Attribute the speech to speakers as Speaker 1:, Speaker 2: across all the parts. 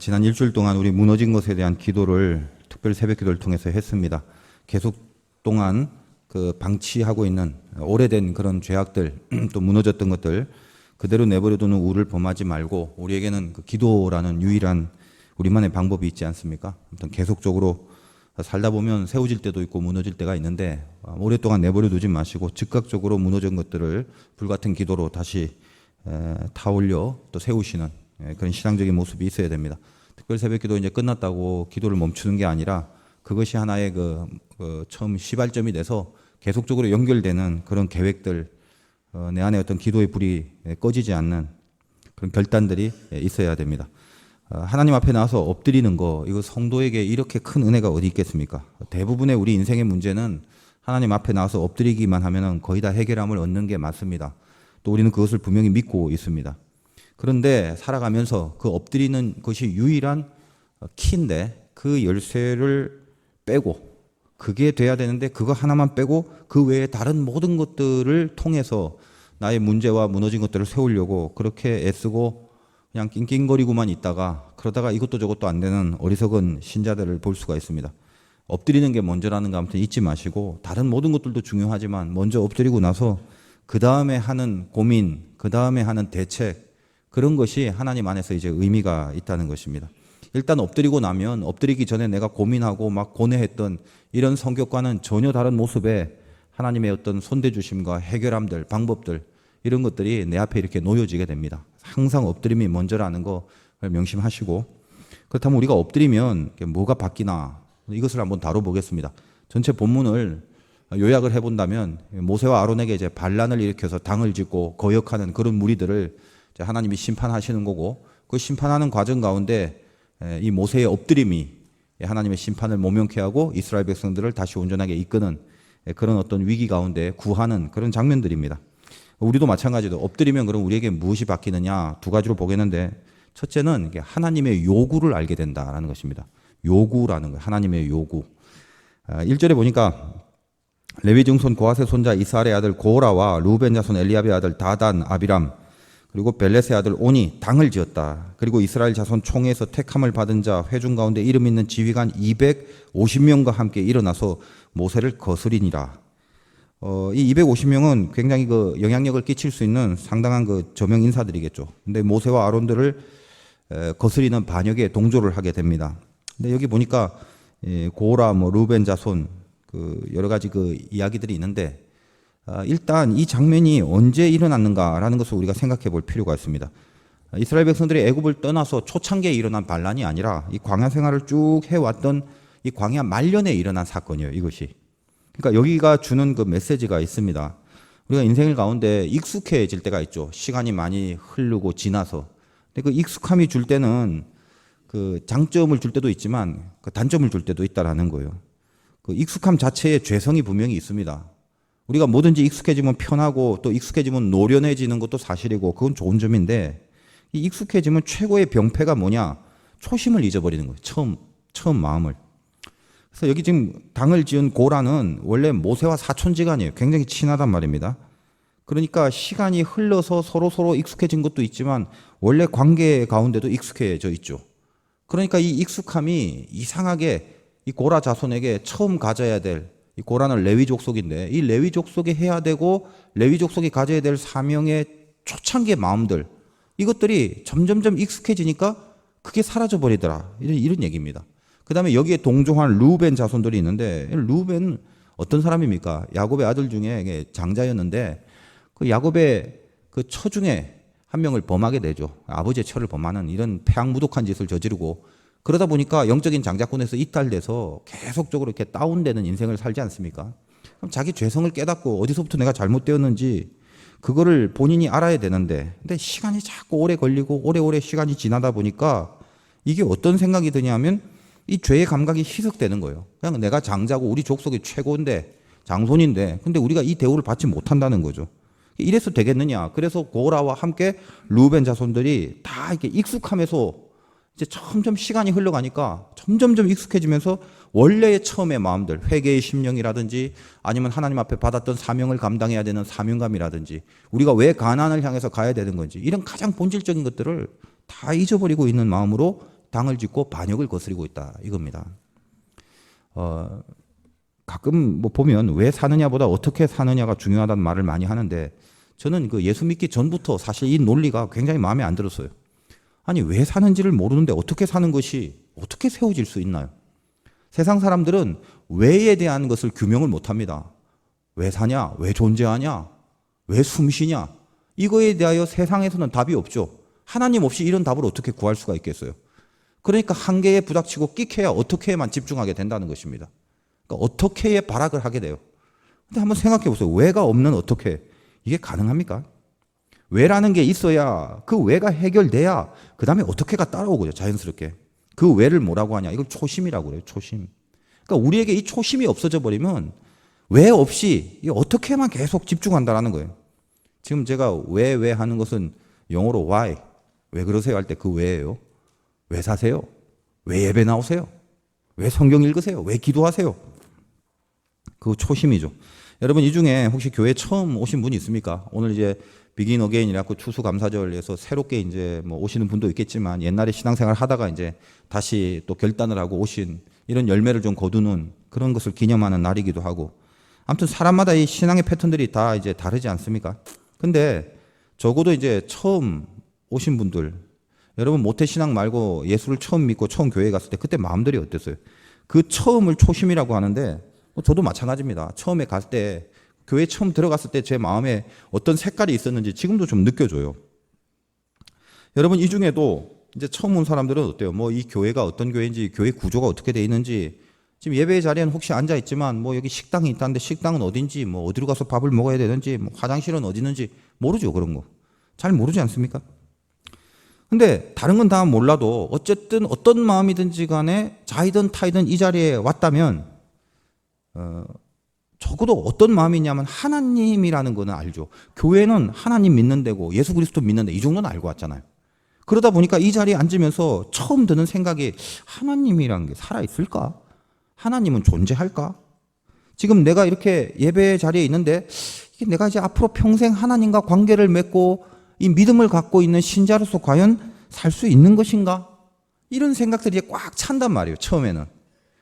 Speaker 1: 지난 일주일 동안 우리 무너진 것에 대한 기도를 특별 새벽 기도를 통해서 했습니다. 계속 동안 그 방치하고 있는 오래된 그런 죄악들 또 무너졌던 것들 그대로 내버려두는 우를 범하지 말고 우리에게는 그 기도라는 유일한 우리만의 방법이 있지 않습니까? 아무튼 계속적으로 살다 보면 세워질 때도 있고 무너질 때가 있는데 오랫동안 내버려두지 마시고 즉각적으로 무너진 것들을 불같은 기도로 다시 타올려 또 세우시는 그런 신앙적인 모습이 있어야 됩니다. 특별 새벽기도 이제 끝났다고 기도를 멈추는 게 아니라 그것이 하나의 처음 시발점이 돼서 계속적으로 연결되는 그런 계획들, 내 안에 어떤 기도의 불이 꺼지지 않는 그런 결단들이 있어야 됩니다. 하나님 앞에 나와서 엎드리는 거, 이거 성도에게 이렇게 큰 은혜가 어디 있겠습니까? 대부분의 우리 인생의 문제는 하나님 앞에 나와서 엎드리기만 하면 거의 다 해결함을 얻는 게 맞습니다. 또 우리는 그것을 분명히 믿고 있습니다. 그런데 살아가면서 그 엎드리는 것이 유일한 키인데 그 열쇠를 빼고 그게 돼야 되는데 그거 하나만 빼고 그 외에 다른 모든 것들을 통해서 나의 문제와 무너진 것들을 세우려고 그렇게 애쓰고 그냥 낑낑거리고만 있다가 그러다가 이것도 저것도 안 되는 어리석은 신자들을 볼 수가 있습니다. 엎드리는 게 먼저라는 거 아무튼 잊지 마시고 다른 모든 것들도 중요하지만 먼저 엎드리고 나서 그 다음에 하는 고민, 그 다음에 하는 대책 그런 것이 하나님 안에서 이제 의미가 있다는 것입니다. 일단 엎드리고 나면 엎드리기 전에 내가 고민하고 막 고뇌했던 이런 성격과는 전혀 다른 모습의 하나님의 어떤 손대주심과 해결함들, 방법들 이런 것들이 내 앞에 이렇게 놓여지게 됩니다. 항상 엎드림이 먼저라는 거 명심하시고 그렇다면 우리가 엎드리면 뭐가 바뀌나 이것을 한번 다뤄보겠습니다. 전체 본문을 요약을 해본다면 모세와 아론에게 이제 반란을 일으켜서 당을 짓고 거역하는 그런 무리들을 하나님이 심판하시는 거고 그 심판하는 과정 가운데 이 모세의 엎드림이 하나님의 심판을 모면케 하고 이스라엘 백성들을 다시 온전하게 이끄는 그런 어떤 위기 가운데 구하는 그런 장면들입니다. 우리도 마찬가지로 엎드리면 그럼 우리에게 무엇이 바뀌느냐 두 가지로 보겠는데 첫째는 하나님의 요구를 알게 된다라는 것입니다. 요구라는 거예요. 하나님의 요구. 1절에 보니까 레위 증손 고핫의 손자 이스할의 아들 고라와 루벤 자손 엘리압의 아들 다단 아비람 그리고 벨렛의 아들 온이 당을 지었다. 그리고 이스라엘 자손 총회에서 택함을 받은 자 회중 가운데 이름 있는 지휘관 250명과 함께 일어나서 모세를 거스리니라. 이 250명은 굉장히 그 영향력을 끼칠 수 있는 상당한 그 저명 인사들이겠죠. 근데 모세와 아론들을 거스리는 반역에 동조를 하게 됩니다. 근데 여기 보니까 고라, 루벤 자손 그 여러 가지 그 이야기들이 있는데 일단 이 장면이 언제 일어났는가라는 것을 우리가 생각해 볼 필요가 있습니다. 이스라엘 백성들이 애굽을 떠나서 초창기에 일어난 반란이 아니라 이 광야 생활을 쭉 해왔던 이 광야 말년에 일어난 사건이에요. 이것이. 그러니까 여기가 주는 그 메시지가 있습니다. 우리가 인생 가운데 익숙해질 때가 있죠. 시간이 많이 흐르고 지나서. 근데 그 익숙함이 줄 때는 그 장점을 줄 때도 있지만 그 단점을 줄 때도 있다라는 거예요. 그 익숙함 자체에 죄성이 분명히 있습니다. 우리가 뭐든지 익숙해지면 편하고 또 익숙해지면 노련해지는 것도 사실이고 그건 좋은 점인데 이 익숙해지면 최고의 병폐가 뭐냐? 초심을 잊어버리는 거예요. 처음 마음을. 그래서 여기 지금 당을 지은 고라는 원래 모세와 사촌지간이에요. 굉장히 친하단 말입니다. 그러니까 시간이 흘러서 서로 익숙해진 것도 있지만 원래 관계 가운데도 익숙해져 있죠. 그러니까 이 익숙함이 이상하게 이 고라 자손에게 처음 가져야 될 이 고라는 레위 족속인데 이 레위 족속이 해야 되고 레위 족속이 가져야 될 사명의 초창기의 마음들 이것들이 점점점 익숙해지니까 그게 사라져 버리더라 이런 얘기입니다. 그 다음에 여기에 동조한 루벤 자손들이 있는데 루벤 어떤 사람입니까? 야곱의 아들 중에 장자였는데 그 야곱의 그 처 중에 한 명을 범하게 되죠. 아버지의 처를 범하는 이런 패악무독한 짓을 저지르고 그러다 보니까 영적인 장자권에서 이탈돼서 계속적으로 이렇게 다운되는 인생을 살지 않습니까? 그럼 자기 죄성을 깨닫고 어디서부터 내가 잘못되었는지 그거를 본인이 알아야 되는데 근데 시간이 자꾸 오래 걸리고 오래오래 시간이 지나다 보니까 이게 어떤 생각이 드냐면 이 죄의 감각이 희석되는 거예요. 그냥 내가 장자고 우리 족속이 최고인데 장손인데 근데 우리가 이 대우를 받지 못한다는 거죠. 이래서 되겠느냐. 그래서 고라와 함께 루벤 자손들이 다 이렇게 익숙함에서 이제 점점 시간이 흘러가니까 점점점 익숙해지면서 원래의 처음의 마음들, 회개의 심령이라든지 아니면 하나님 앞에 받았던 사명을 감당해야 되는 사명감이라든지 우리가 왜 가나안을 향해서 가야 되는 건지 이런 가장 본질적인 것들을 다 잊어버리고 있는 마음으로 당을 짓고 반역을 거스리고 있다 이겁니다. 가끔 뭐 보면 왜 사느냐보다 어떻게 사느냐가 중요하다는 말을 많이 하는데 저는 그 예수 믿기 전부터 사실 이 논리가 굉장히 마음에 안 들었어요. 아니 왜 사는지를 모르는데 어떻게 사는 것이 어떻게 세워질 수 있나요? 세상 사람들은 왜에 대한 것을 규명을 못합니다. 왜 사냐? 왜 존재하냐? 왜 숨쉬냐? 이거에 대하여 세상에서는 답이 없죠. 하나님 없이 이런 답을 어떻게 구할 수가 있겠어요? 그러니까 한계에 부닥치고 끽해야 어떻게에만 집중하게 된다는 것입니다. 그러니까 어떻게에 발악을 하게 돼요. 근데 한번 생각해 보세요. 왜가 없는 어떻게 이게 가능합니까? 왜라는 게 있어야 그 왜가 해결돼야 그 다음에 어떻게가 따라오고요. 자연스럽게. 그 왜를 뭐라고 하냐? 이걸 초심이라고 그래요. 초심. 그러니까 우리에게 이 초심이 없어져 버리면 왜 없이 이 어떻게만 계속 집중한다라는 거예요. 지금 제가 왜 하는 것은 영어로 why, 왜 그러세요 할 때 그 왜예요. 왜 사세요? 왜 예배 나오세요? 왜 성경 읽으세요? 왜 기도하세요? 그 초심이죠. 여러분 이 중에 혹시 교회 처음 오신 분이 있습니까? 오늘 이제 비긴 어게인이라고 추수감사절에서 새롭게 이제 뭐 오시는 분도 있겠지만 옛날에 신앙생활 하다가 이제 다시 또 결단을 하고 오신 이런 열매를 좀 거두는 그런 것을 기념하는 날이기도 하고 아무튼 사람마다 이 신앙의 패턴들이 다 이제 다르지 않습니까? 근데 적어도 이제 처음 오신 분들 여러분 모태신앙 말고 예수를 처음 믿고 처음 교회에 갔을 때 그때 마음들이 어땠어요? 그 처음을 초심이라고 하는데 저도 마찬가지입니다. 처음에 갈 때 교회 처음 들어갔을 때 제 마음에 어떤 색깔이 있었는지 지금도 좀 느껴져요. 여러분 이 중에도 이제 처음 온 사람들은 어때요? 뭐 이 교회가 어떤 교회인지 교회 구조가 어떻게 돼 있는지 지금 예배 자리에는 혹시 앉아 있지만 뭐 여기 식당이 있다는데 식당은 어딘지 뭐 어디로 가서 밥을 먹어야 되는지 뭐 화장실은 어디 있는지 모르죠. 그런 거. 잘 모르지 않습니까? 근데 다른 건 다 몰라도 어쨌든 어떤 마음이든지 간에 자이든 타이든 이 자리에 왔다면 적어도 어떤 마음이냐면 하나님이라는 거는 알죠. 교회는 하나님 믿는 데고 예수 그리스도 믿는 데 이 정도는 알고 왔잖아요. 그러다 보니까 이 자리에 앉으면서 처음 드는 생각이 하나님이라는 게 살아있을까? 하나님은 존재할까? 지금 내가 이렇게 예배 자리에 있는데 이게 내가 이제 앞으로 평생 하나님과 관계를 맺고 이 믿음을 갖고 있는 신자로서 과연 살 수 있는 것인가? 이런 생각들이 꽉 찬단 말이에요. 처음에는.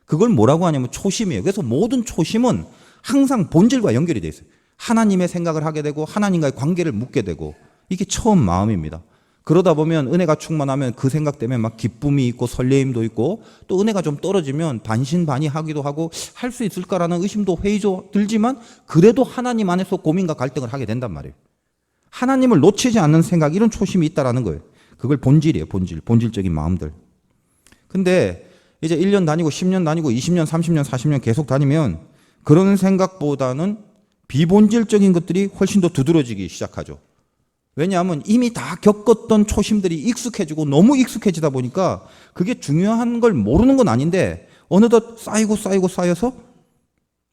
Speaker 1: 그걸 뭐라고 하냐면 초심이에요. 그래서 모든 초심은 항상 본질과 연결이 돼 있어요. 하나님의 생각을 하게 되고 하나님과의 관계를 묻게 되고 이게 처음 마음입니다. 그러다 보면 은혜가 충만하면 그 생각 때문에 막 기쁨이 있고 설레임도 있고 또 은혜가 좀 떨어지면 반신반의하기도 하고 할 수 있을까라는 의심도 회의도 들지만 그래도 하나님 안에서 고민과 갈등을 하게 된단 말이에요. 하나님을 놓치지 않는 생각 이런 초심이 있다라는 거예요. 그걸 본질이에요. 본질적인 마음들. 근데 이제 1년 다니고 10년 다니고 20년 30년 40년 계속 다니면 그런 생각보다는 비본질적인 것들이 훨씬 더 두드러지기 시작하죠. 왜냐하면 이미 다 겪었던 초심들이 익숙해지고 너무 익숙해지다 보니까 그게 중요한 걸 모르는 건 아닌데 어느덧 쌓여서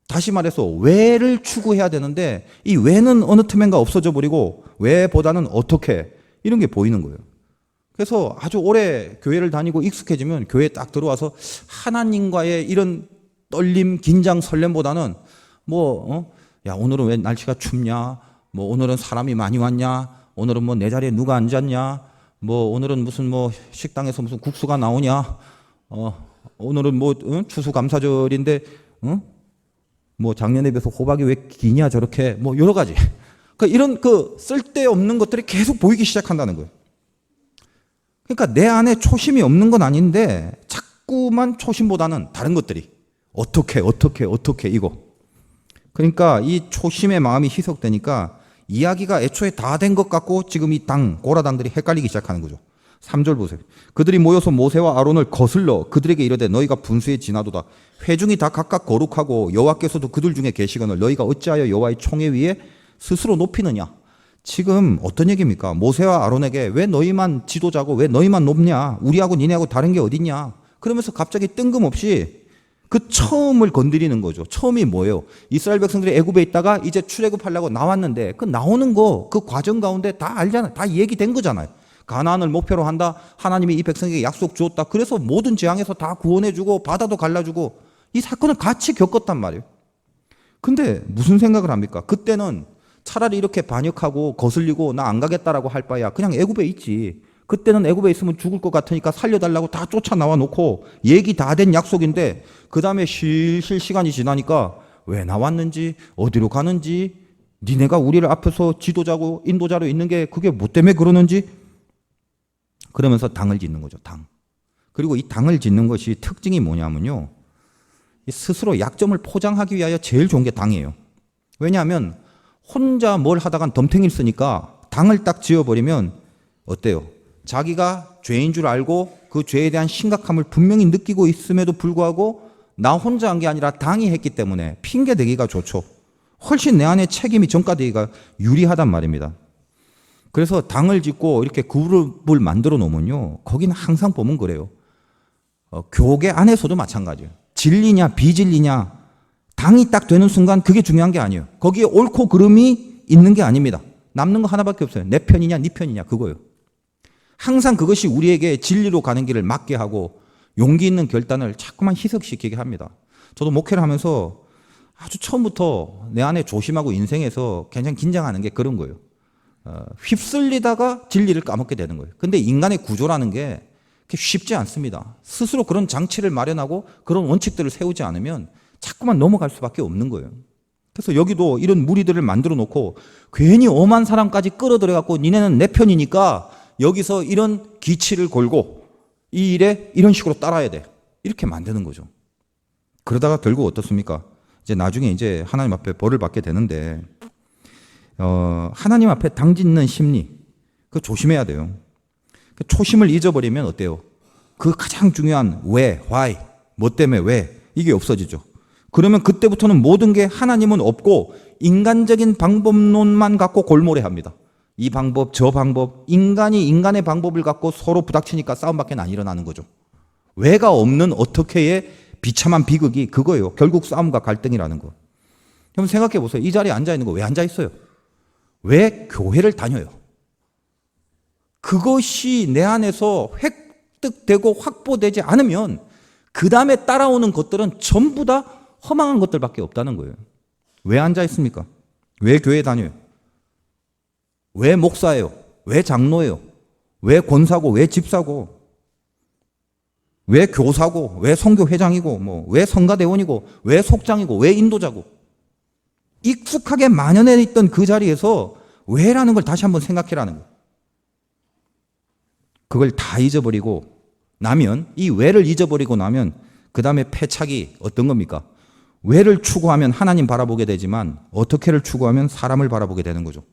Speaker 1: 다시 말해서 왜를 추구해야 되는데 이 왜는 어느 틈엔가 없어져 버리고 왜보다는 어떻게 이런 게 보이는 거예요. 그래서 아주 오래 교회를 다니고 익숙해지면 교회에 딱 들어와서 하나님과의 이런 떨림, 긴장, 설렘보다는 야 오늘은 왜 날씨가 춥냐? 뭐 오늘은 사람이 많이 왔냐? 오늘은 뭐 내 자리에 누가 앉았냐? 뭐 오늘은 무슨 뭐 식당에서 무슨 국수가 나오냐? 오늘은 뭐 추수감사절인데 뭐 작년에 비해서 호박이 왜 기냐 저렇게 뭐 여러 가지. 그러니까 이런 그 쓸데없는 것들이 계속 보이기 시작한다는 거예요. 그러니까 내 안에 초심이 없는 건 아닌데 자꾸만 초심보다는 다른 것들이 어떻게 이거. 그러니까 이 초심의 마음이 희석되니까 이야기가 애초에 다 된 것 같고 지금 이 고라당들이 헷갈리기 시작하는 거죠. 3절 보세요. 그들이 모여서 모세와 아론을 거슬러 그들에게 이르되 너희가 분수에 지나도다. 회중이 다 각각 거룩하고 여호와께서도 그들 중에 계시거늘 너희가 어찌하여 여호와의 총회 위에 스스로 높이느냐. 지금 어떤 얘기입니까? 모세와 아론에게 왜 너희만 지도자고 왜 너희만 높냐? 우리하고 니네하고 다른 게 어딨냐? 그러면서 갑자기 뜬금없이 그 처음을 건드리는 거죠. 처음이 뭐예요? 이스라엘 백성들이 애굽에 있다가 이제 출애굽하려고 나왔는데 그 나오는 거 그 과정 가운데 다 알잖아요. 다 얘기된 거잖아요. 가나안을 목표로 한다. 하나님이 이 백성에게 약속 주었다. 그래서 모든 재앙에서 다 구원해주고 바다도 갈라주고 이 사건을 같이 겪었단 말이에요. 근데 무슨 생각을 합니까? 그때는 차라리 이렇게 반역하고 거슬리고 나 안 가겠다라고 할 바야 그냥 애굽에 있지. 그때는 애굽에 있으면 죽을 것 같으니까 살려달라고 다 쫓아 나와 놓고 얘기 다 된 약속인데 그 다음에 실실 시간이 지나니까 왜 나왔는지 어디로 가는지 니네가 우리를 앞에서 지도자고 인도자로 있는 게 그게 뭐 때문에 그러는지 그러면서 당을 짓는 거죠. 당. 그리고 이 당을 짓는 것이 특징이 뭐냐면요. 스스로 약점을 포장하기 위하여 제일 좋은 게 당이에요. 왜냐하면 혼자 뭘 하다간 덤탱이를 쓰니까 당을 딱 지어버리면 어때요? 자기가 죄인 줄 알고 그 죄에 대한 심각함을 분명히 느끼고 있음에도 불구하고 나 혼자 한 게 아니라 당이 했기 때문에 핑계대기가 좋죠. 훨씬 내 안에 책임이 전가되기가 유리하단 말입니다. 그래서 당을 짓고 이렇게 그룹을 만들어 놓으면요. 거기는 항상 보면 그래요. 교계 안에서도 마찬가지예요. 진리냐 비진리냐 당이 딱 되는 순간 그게 중요한 게 아니에요. 거기에 옳고 그름이 있는 게 아닙니다. 남는 거 하나밖에 없어요. 내 편이냐 네 편이냐 그거예요. 항상 그것이 우리에게 진리로 가는 길을 막게 하고 용기 있는 결단을 자꾸만 희석시키게 합니다. 저도 목회를 하면서 아주 처음부터 내 안에 조심하고 인생에서 굉장히 긴장하는 게 그런 거예요. 휩쓸리다가 진리를 까먹게 되는 거예요. 근데 인간의 구조라는 게 쉽지 않습니다. 스스로 그런 장치를 마련하고 그런 원칙들을 세우지 않으면 자꾸만 넘어갈 수밖에 없는 거예요. 그래서 여기도 이런 무리들을 만들어 놓고 괜히 엄한 사람까지 끌어들여 갖고 니네는 내 편이니까 여기서 이런 기치를 걸고 이 일에 이런 식으로 따라야 돼. 이렇게 만드는 거죠. 그러다가 결국 어떻습니까? 이제 나중에 이제 하나님 앞에 벌을 받게 되는데 하나님 앞에 당짓는 심리 그거 조심해야 돼요. 초심을 잊어버리면 어때요? 그 가장 중요한 왜, why, 뭐 때문에 왜 이게 없어지죠. 그러면 그때부터는 모든 게 하나님은 없고 인간적인 방법론만 갖고 골몰해합니다. 이 방법 저 방법 인간이 인간의 방법을 갖고 서로 부닥치니까 싸움밖에 안 일어나는 거죠. 왜가 없는 어떻게의 비참한 비극이 그거예요. 결국 싸움과 갈등이라는 거. 여러분 생각해 보세요. 이 자리에 앉아 있는 거 왜 앉아 있어요? 왜 교회를 다녀요? 그것이 내 안에서 획득되고 확보되지 않으면 그 다음에 따라오는 것들은 전부 다 허망한 것들밖에 없다는 거예요. 왜 앉아 있습니까? 왜 교회 다녀요? 왜 목사예요? 왜 장로예요? 왜 권사고? 왜 집사고? 왜 교사고? 왜 선교회장이고? 왜 성가대원이고? 왜 속장이고? 왜 인도자고? 익숙하게 만연해 있던 그 자리에서 왜라는 걸 다시 한번 생각해라는 거예요. 그걸 다 잊어버리고 나면 이 왜를 잊어버리고 나면 그 다음에 패착이 어떤 겁니까? 왜를 추구하면 하나님 바라보게 되지만 어떻게를 추구하면 사람을 바라보게 되는 거죠.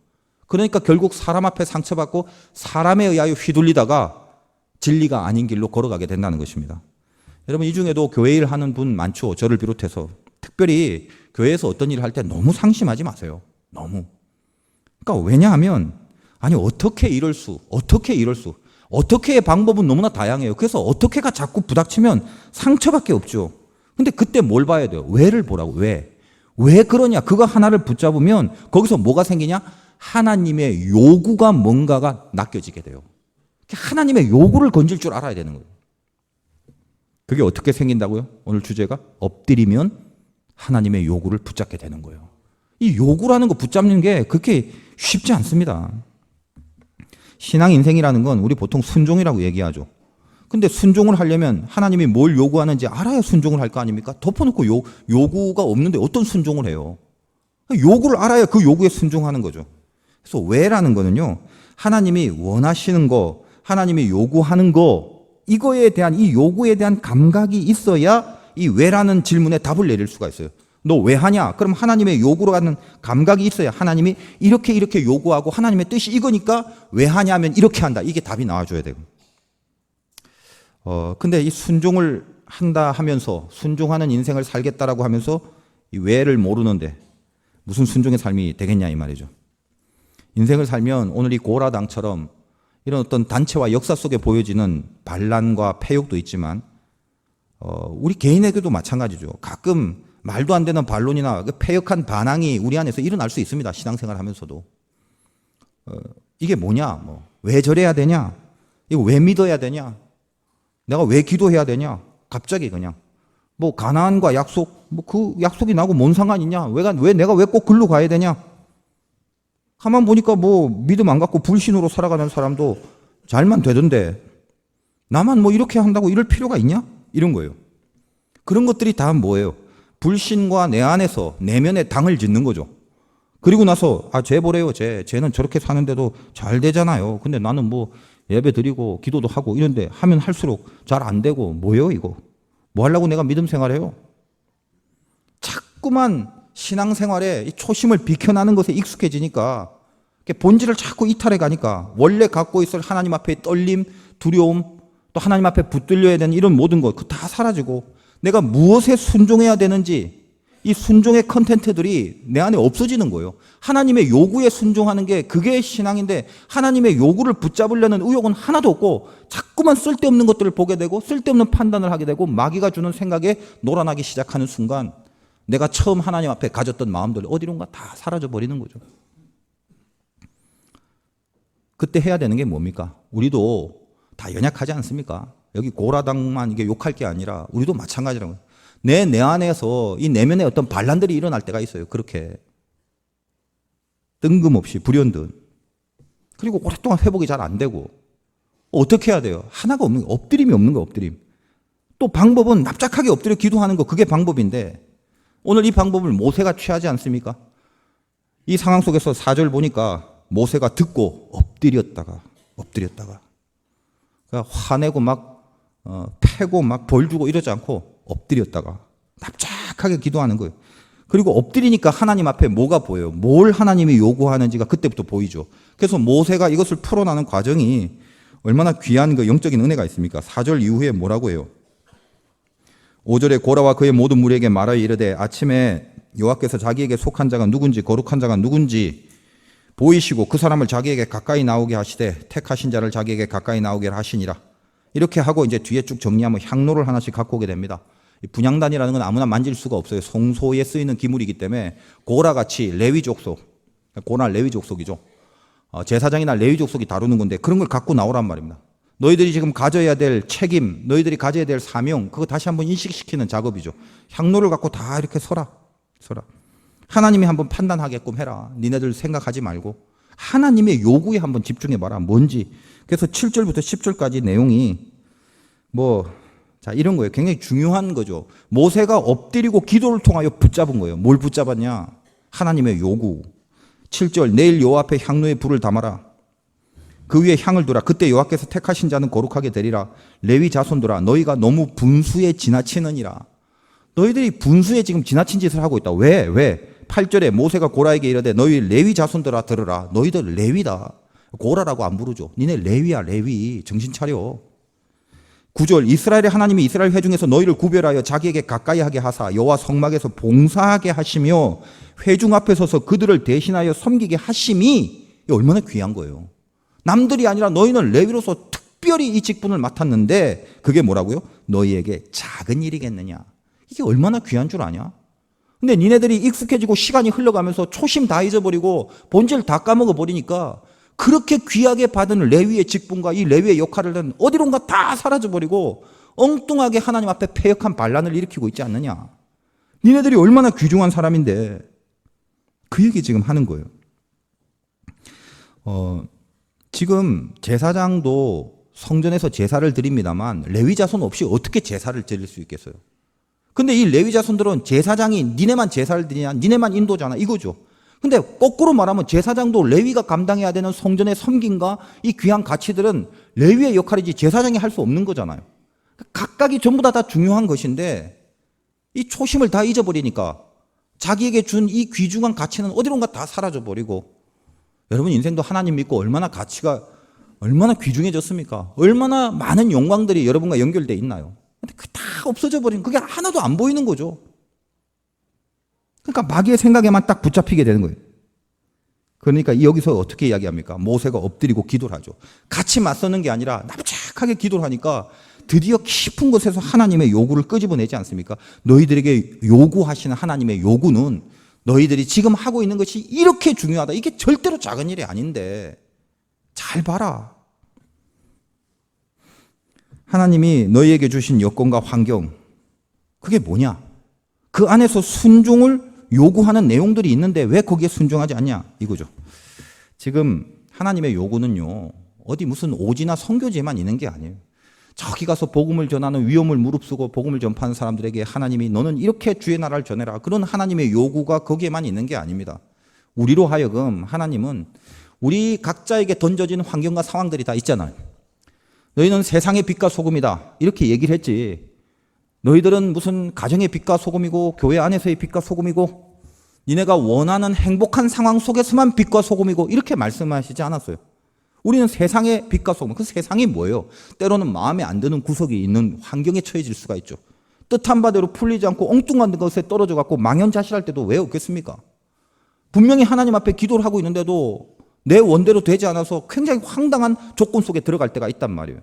Speaker 1: 그러니까 결국 사람 앞에 상처받고 사람에 의하여 휘둘리다가 진리가 아닌 길로 걸어가게 된다는 것입니다. 여러분 이 중에도 교회 일 하는 분 많죠. 저를 비롯해서. 특별히 교회에서 어떤 일을 할 때 너무 상심하지 마세요. 너무. 그러니까 왜냐하면 아니 어떻게 이럴 수 어떻게의 방법은 너무나 다양해요. 그래서 어떻게가 자꾸 부닥치면 상처밖에 없죠. 근데 그때 뭘 봐야 돼요? 왜를 보라고. 왜 그러냐? 그거 하나를 붙잡으면 거기서 뭐가 생기냐? 하나님의 요구가 뭔가가 낚여지게 돼요. 하나님의 요구를 건질 줄 알아야 되는 거예요. 그게 어떻게 생긴다고요? 오늘 주제가 엎드리면 하나님의 요구를 붙잡게 되는 거예요. 이 요구라는 거 붙잡는 게 그렇게 쉽지 않습니다. 신앙 인생이라는 건 우리 보통 순종이라고 얘기하죠. 근데 순종을 하려면 하나님이 뭘 요구하는지 알아야 순종을 할 거 아닙니까? 덮어놓고 요구가 없는데 어떤 순종을 해요? 요구를 알아야 그 요구에 순종하는 거죠. 그래서 왜라는 거는요, 하나님이 원하시는 거, 하나님이 요구하는 거, 이거에 대한 이 요구에 대한 감각이 있어야 이 왜라는 질문에 답을 내릴 수가 있어요. 너 왜 하냐? 그럼 하나님의 요구로 가는 감각이 있어야 하나님이 이렇게 요구하고 하나님의 뜻이 이거니까 왜 하냐 하면 이렇게 한다. 이게 답이 나와줘야 되고. 근데 이 순종을 한다 하면서 순종하는 인생을 살겠다라고 하면서 이 왜를 모르는데 무슨 순종의 삶이 되겠냐 이 말이죠. 인생을 살면 오늘 이 고라당처럼 이런 어떤 단체와 역사 속에 보여지는 반란과 패욕도 있지만 우리 개인에게도 마찬가지죠. 가끔 말도 안 되는 반론이나 패역한 반항이 우리 안에서 일어날 수 있습니다. 신앙생활 하면서도. 이게 뭐냐? 왜 저래야 되냐? 이거 왜 믿어야 되냐? 내가 왜 기도해야 되냐? 갑자기 그냥. 가나안과 약속, 그 약속이 나하고 뭔 상관 있냐? 내가 왜 꼭 글로 가야 되냐? 가만 보니까 믿음 안 갖고 불신으로 살아가는 사람도 잘만 되던데 나만 뭐 이렇게 한다고 이럴 필요가 있냐? 이런 거예요. 그런 것들이 다 뭐예요? 불신과 내 안에서 내면에 당을 짓는 거죠. 그리고 나서 쟤 보래요. 쟤는 저렇게 사는데도 잘 되잖아요. 근데 나는 뭐 예배 드리고 기도도 하고 이런데 하면 할수록 잘 안 되고 뭐예요 이거? 뭐 하려고 내가 믿음 생활해요? 자꾸만 신앙생활에 이 초심을 비켜나는 것에 익숙해지니까 본질을 자꾸 이탈해 가니까 원래 갖고 있을 하나님 앞에 떨림, 두려움, 또 하나님 앞에 붙들려야 되는 이런 모든 것 다 사라지고 내가 무엇에 순종해야 되는지 이 순종의 컨텐츠들이 내 안에 없어지는 거예요. 하나님의 요구에 순종하는 게 그게 신앙인데 하나님의 요구를 붙잡으려는 의욕은 하나도 없고 자꾸만 쓸데없는 것들을 보게 되고 쓸데없는 판단을 하게 되고 마귀가 주는 생각에 놀아나기 시작하는 순간 내가 처음 하나님 앞에 가졌던 마음들 어디론가 다 사라져 버리는 거죠. 그때 해야 되는 게 뭡니까? 우리도 다 연약하지 않습니까? 여기 고라당만 이게 욕할 게 아니라 우리도 마찬가지라고요. 내 안에서 이 내면에 어떤 반란들이 일어날 때가 있어요. 그렇게 뜬금없이 불현듯. 그리고 오랫동안 회복이 잘 안 되고 어떻게 해야 돼요? 하나가 없는 거, 엎드림이 없는 거, 엎드림. 또 방법은 납작하게 엎드려 기도하는 거, 그게 방법인데 오늘 이 방법을 모세가 취하지 않습니까? 이 상황 속에서 4절 보니까 모세가 듣고 엎드렸다가 그러니까 화내고 막 패고 막 벌 주고 이러지 않고 엎드렸다가 납작하게 기도하는 거예요. 그리고 엎드리니까 하나님 앞에 뭐가 보여요? 뭘 하나님이 요구하는지가 그때부터 보이죠. 그래서 모세가 이것을 풀어나는 과정이 얼마나 귀한 그 영적인 은혜가 있습니까? 4절 이후에 뭐라고 해요? 5절에 고라와 그의 모든 무리에게 말하여 이르되 아침에 여호와께서 자기에게 속한 자가 누군지 거룩한 자가 누군지 보이시고 그 사람을 자기에게 가까이 나오게 하시되 택하신 자를 자기에게 가까이 나오게 하시니라. 이렇게 하고 이제 뒤에 쭉 정리하면 향로를 하나씩 갖고 오게 됩니다. 분향단이라는 건 아무나 만질 수가 없어요. 성소에 쓰이는 기물이기 때문에 고라같이 레위 족속, 고나 레위 족속이죠. 제사장이나 레위 족속이 다루는 건데 그런 걸 갖고 나오란 말입니다. 너희들이 지금 가져야 될 책임, 너희들이 가져야 될 사명, 그거 다시 한번 인식시키는 작업이죠. 향로를 갖고 다 이렇게 서라. 하나님이 한번 판단하게끔 해라. 니네들 생각하지 말고 하나님의 요구에 한번 집중해봐라. 뭔지. 그래서 7절부터 10절까지 내용이 자, 이런 거예요. 굉장히 중요한 거죠. 모세가 엎드리고 기도를 통하여 붙잡은 거예요. 뭘 붙잡았냐? 하나님의 요구. 7절, 내일 여호와 앞에 향로에 불을 담아라. 그 위에 향을 두라. 그때 여호와께서 택하신 자는 거룩하게 되리라. 레위 자손들아, 너희가 너무 분수에 지나치느니라. 너희들이 분수에 지금 지나친 짓을 하고 있다. 왜? 8절에 모세가 고라에게 이르되 너희 레위 자손들아 들으라. 너희들 레위다. 고라라고 안 부르죠. 니네 레위야, 레위. 정신 차려. 9절, 이스라엘의 하나님이 이스라엘 회중에서 너희를 구별하여 자기에게 가까이 하게 하사 여호와 성막에서 봉사하게 하시며 회중 앞에 서서 그들을 대신하여 섬기게 하심이 얼마나 귀한 거예요. 남들이 아니라 너희는 레위로서 특별히 이 직분을 맡았는데 그게 뭐라고요? 너희에게 작은 일이겠느냐. 이게 얼마나 귀한 줄 아냐? 근데 니네들이 익숙해지고 시간이 흘러가면서 초심 다 잊어버리고 본질 다 까먹어버리니까 그렇게 귀하게 받은 레위의 직분과 이 레위의 역할을 어디론가 다 사라져버리고 엉뚱하게 하나님 앞에 패역한 반란을 일으키고 있지 않느냐. 니네들이 얼마나 귀중한 사람인데 그 얘기 지금 하는 거예요. 지금 제사장도 성전에서 제사를 드립니다만 레위 자손 없이 어떻게 제사를 드릴 수 있겠어요? 근데 이 레위 자손들은 제사장이 니네만 제사를 드리냐, 니네만 인도잖아 이거죠. 근데 거꾸로 말하면 제사장도 레위가 감당해야 되는 성전의 섬김과 이 귀한 가치들은 레위의 역할이지 제사장이 할 수 없는 거잖아요. 각각이 전부 다 중요한 것인데 이 초심을 다 잊어버리니까 자기에게 준 이 귀중한 가치는 어디론가 다 사라져버리고 여러분 인생도 하나님 믿고 얼마나 가치가 얼마나 귀중해졌습니까? 얼마나 많은 영광들이 여러분과 연결되어 있나요? 근데 그 다 없어져 버린 그게 하나도 안 보이는 거죠. 그러니까 마귀의 생각에만 딱 붙잡히게 되는 거예요. 그러니까 여기서 어떻게 이야기합니까? 모세가 엎드리고 기도를 하죠. 같이 맞서는 게 아니라 납작하게 기도를 하니까 드디어 깊은 곳에서 하나님의 요구를 끄집어내지 않습니까? 너희들에게 요구하시는 하나님의 요구는 너희들이 지금 하고 있는 것이 이렇게 중요하다. 이게 절대로 작은 일이 아닌데 잘 봐라. 하나님이 너희에게 주신 여건과 환경 그게 뭐냐? 그 안에서 순종을 요구하는 내용들이 있는데 왜 거기에 순종하지 않냐? 이거죠. 지금 하나님의 요구는요. 어디 무슨 오지나 선교지에만 있는 게 아니에요. 저기 가서 복음을 전하는 위험을 무릅쓰고 복음을 전파하는 사람들에게 하나님이 너는 이렇게 주의 나라를 전해라. 그런 하나님의 요구가 거기에만 있는 게 아닙니다. 우리로 하여금 하나님은 우리 각자에게 던져진 환경과 상황들이 다 있잖아요. 너희는 세상의 빛과 소금이다. 이렇게 얘기를 했지. 너희들은 무슨 가정의 빛과 소금이고 교회 안에서의 빛과 소금이고 니네가 원하는 행복한 상황 속에서만 빛과 소금이고 이렇게 말씀하시지 않았어요. 우리는 세상의 빛과 소금. 그 세상이 뭐예요? 때로는 마음에 안 드는 구석이 있는 환경에 처해질 수가 있죠. 뜻한 바대로 풀리지 않고 엉뚱한 것에 떨어져 갖고 망연자실할 때도 왜 없겠습니까? 분명히 하나님 앞에 기도를 하고 있는데도 내 원대로 되지 않아서 굉장히 황당한 조건 속에 들어갈 때가 있단 말이에요.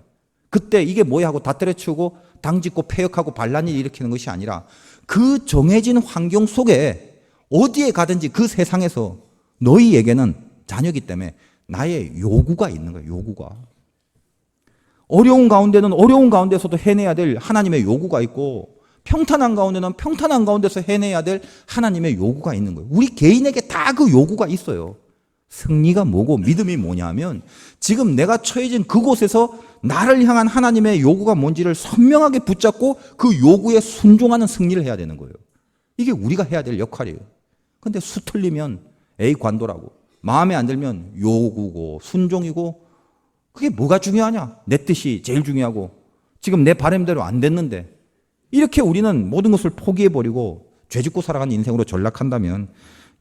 Speaker 1: 그때 이게 뭐야 하고 다 때려치우고 당짓고 폐역하고 반란을 일으키는 것이 아니라 그 정해진 환경 속에 어디에 가든지 그 세상에서 너희에게는 자녀이기 때문에 나의 요구가 있는 거예요. 요구가. 어려운 가운데는 어려운 가운데서도 해내야 될 하나님의 요구가 있고 평탄한 가운데는 평탄한 가운데서 해내야 될 하나님의 요구가 있는 거예요. 우리 개인에게 다 그 요구가 있어요. 승리가 뭐고 믿음이 뭐냐면 지금 내가 처해진 그곳에서 나를 향한 하나님의 요구가 뭔지를 선명하게 붙잡고 그 요구에 순종하는 승리를 해야 되는 거예요. 이게 우리가 해야 될 역할이에요. 근데 수틀리면 에이 관도라고 마음에 안 들면 요구고 순종이고 그게 뭐가 중요하냐? 내 뜻이 제일 중요하고 지금 내 바람대로 안 됐는데 이렇게 우리는 모든 것을 포기해버리고 죄짓고 살아가는 인생으로 전락한다면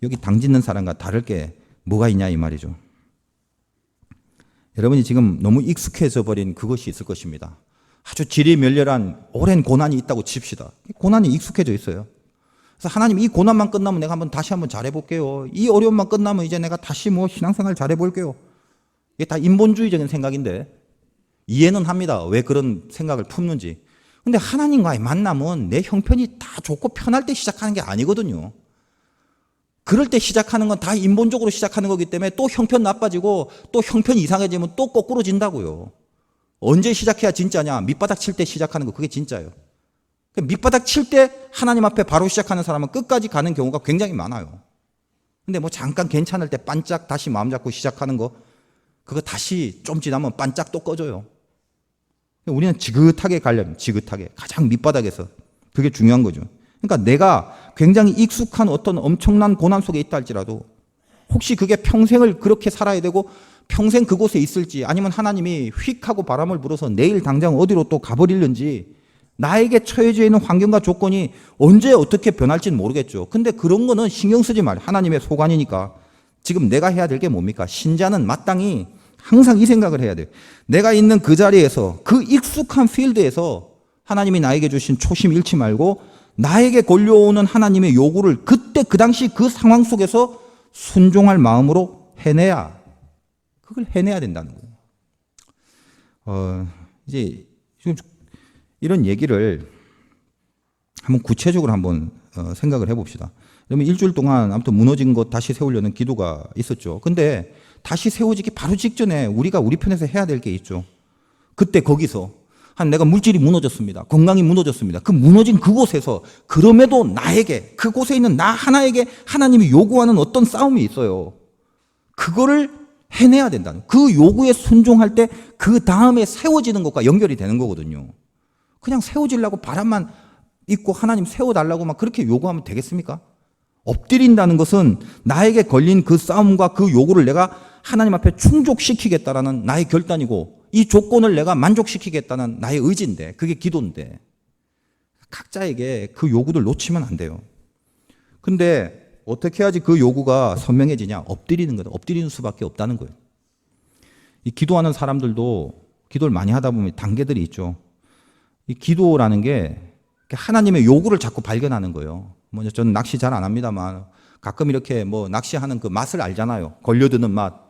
Speaker 1: 여기 당 짓는 사람과 다를 게 뭐가 있냐 이 말이죠. 여러분이 지금 너무 익숙해져 버린 그것이 있을 것입니다. 아주 질이 멸렬한 오랜 고난이 있다고 칩시다. 고난이 익숙해져 있어요. 그래서 하나님 이 고난만 끝나면 내가 다시 한번 잘해볼게요. 이 어려움만 끝나면 이제 내가 다시 신앙생활 잘해볼게요. 이게 다 인본주의적인 생각인데 이해는 합니다. 왜 그런 생각을 품는지. 근데 하나님과의 만남은 내 형편이 다 좋고 편할 때 시작하는 게 아니거든요. 그럴 때 시작하는 건 다 인본적으로 시작하는 거기 때문에 또 형편 나빠지고 또 형편 이상해지면 또 거꾸로 진다고요. 언제 시작해야 진짜냐? 밑바닥 칠 때 시작하는 거 그게 진짜예요. 밑바닥 칠 때 하나님 앞에 바로 시작하는 사람은 끝까지 가는 경우가 굉장히 많아요. 근데 잠깐 괜찮을 때 반짝 다시 마음 잡고 시작하는 거 그거 다시 좀 지나면 반짝 또 꺼져요. 우리는 지긋하게 가려면 지긋하게 가장 밑바닥에서 그게 중요한 거죠. 그러니까 내가 굉장히 익숙한 어떤 엄청난 고난 속에 있다 할지라도 혹시 그게 평생을 그렇게 살아야 되고 평생 그곳에 있을지 아니면 하나님이 휙 하고 바람을 불어서 내일 당장 어디로 또 가버리는지 나에게 처해져 있는 환경과 조건이 언제 어떻게 변할지는 모르겠죠. 근데 그런 거는 신경 쓰지 말아요. 하나님의 소관이니까. 지금 내가 해야 될 게 뭡니까? 신자는 마땅히 항상 이 생각을 해야 돼요. 내가 있는 그 자리에서 그 익숙한 필드에서 하나님이 나에게 주신 초심 잃지 말고 나에게 걸려오는 하나님의 요구를 그때 그 당시 그 상황 속에서 순종할 마음으로 해내야 그걸 해내야 된다는 거예요. 이제 지금 이런 얘기를 한번 구체적으로 한번 생각을 해봅시다. 그러면 일주일 동안 아무튼 무너진 것 다시 세우려는 기도가 있었죠. 근데 다시 세워지기 바로 직전에 우리가 우리 편에서 해야 될 게 있죠. 그때 거기서 내가 물질이 무너졌습니다. 건강이 무너졌습니다. 그 무너진 그곳에서 그럼에도 나에게 그곳에 있는 나 하나에게 하나님이 요구하는 어떤 싸움이 있어요. 그거를 해내야 된다는 그 요구에 순종할 때 그 다음에 세워지는 것과 연결이 되는 거거든요. 그냥 세워지려고 바람만 있고 하나님 세워달라고 막 그렇게 요구하면 되겠습니까? 엎드린다는 것은 나에게 걸린 그 싸움과 그 요구를 내가 하나님 앞에 충족시키겠다라는 나의 결단이고 이 조건을 내가 만족시키겠다는 나의 의지인데 그게 기도인데 각자에게 그 요구를 놓치면 안 돼요. 근데 어떻게 해야지 그 요구가 선명해지냐? 엎드리는 거다. 엎드리는 수밖에 없다는 거예요. 이 기도하는 사람들도 기도를 많이 하다 보면 단계들이 있죠. 이 기도라는 게 하나님의 요구를 자꾸 발견하는 거예요. 저는 낚시 잘 안 합니다만 가끔 이렇게 낚시하는 그 맛을 알잖아요. 걸려드는 맛.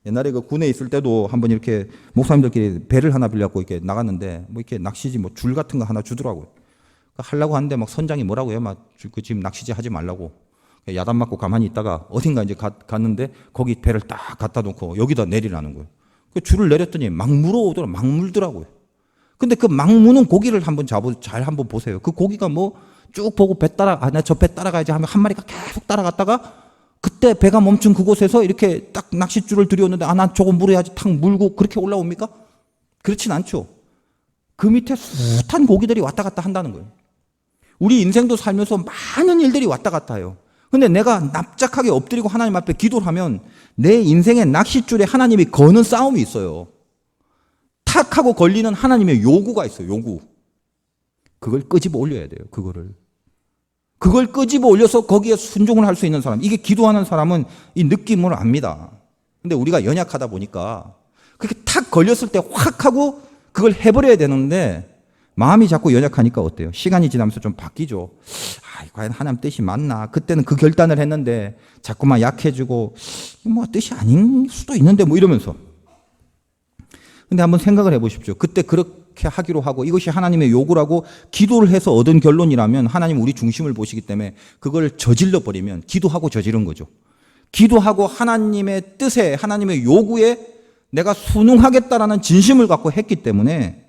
Speaker 1: 옛날에 그 군에 있을 때도 한번 이렇게 목사님들끼리 배를 하나 빌려갖고 이렇게 나갔는데 이렇게 낚시지 줄 같은 거 하나 주더라고요. 하려고 하는데 선장이 뭐라고 해요? 지금 낚시지 하지 말라고. 야단 맞고 가만히 있다가 어딘가 이제 갔는데 거기 배를 딱 갖다 놓고 여기다 내리라는 거예요. 그 줄을 내렸더니 막 물어오더라고요. 막 물더라고요. 근데 그 막 무는 고기를 잘 한번 보세요. 그 고기가 쭉 보고 배 따라, 나 저 배 따라가야지 하면 한 마리가 계속 따라갔다가 그때 배가 멈춘 그곳에서 이렇게 딱 낚싯줄을 들여오는데 난 저거 물어야지 탁 물고 그렇게 올라옵니까? 그렇진 않죠. 그 밑에 숱한 고기들이 왔다 갔다 한다는 거예요. 우리 인생도 살면서 많은 일들이 왔다 갔다 해요. 근데 내가 납작하게 엎드리고 하나님 앞에 기도를 하면 내 인생의 낚싯줄에 하나님이 거는 싸움이 있어요. 탁 하고 걸리는 하나님의 요구가 있어요. 요구. 그걸 끄집어 올려야 돼요. 그걸 끄집어 올려서 거기에 순종을 할 수 있는 사람. 이게 기도하는 사람은 이 느낌을 압니다. 근데 우리가 연약하다 보니까 그렇게 탁 걸렸을 때 확 하고 그걸 해버려야 되는데 마음이 자꾸 연약하니까 어때요? 시간이 지나면서 좀 바뀌죠. 과연 하나님 뜻이 맞나? 그때는 그 결단을 했는데 자꾸만 약해지고 뭐 뜻이 아닌 수도 있는데 뭐 이러면서. 근데 한번 생각을 해보십시오. 그때 그렇게 하기로 하고 이것이 하나님의 요구라고 기도를 해서 얻은 결론이라면 하나님 우리 중심을 보시기 때문에 그걸 저질러 버리면 기도하고 저지른 거죠. 기도하고 하나님의 뜻에 하나님의 요구에 내가 순응하겠다라는 진심을 갖고 했기 때문에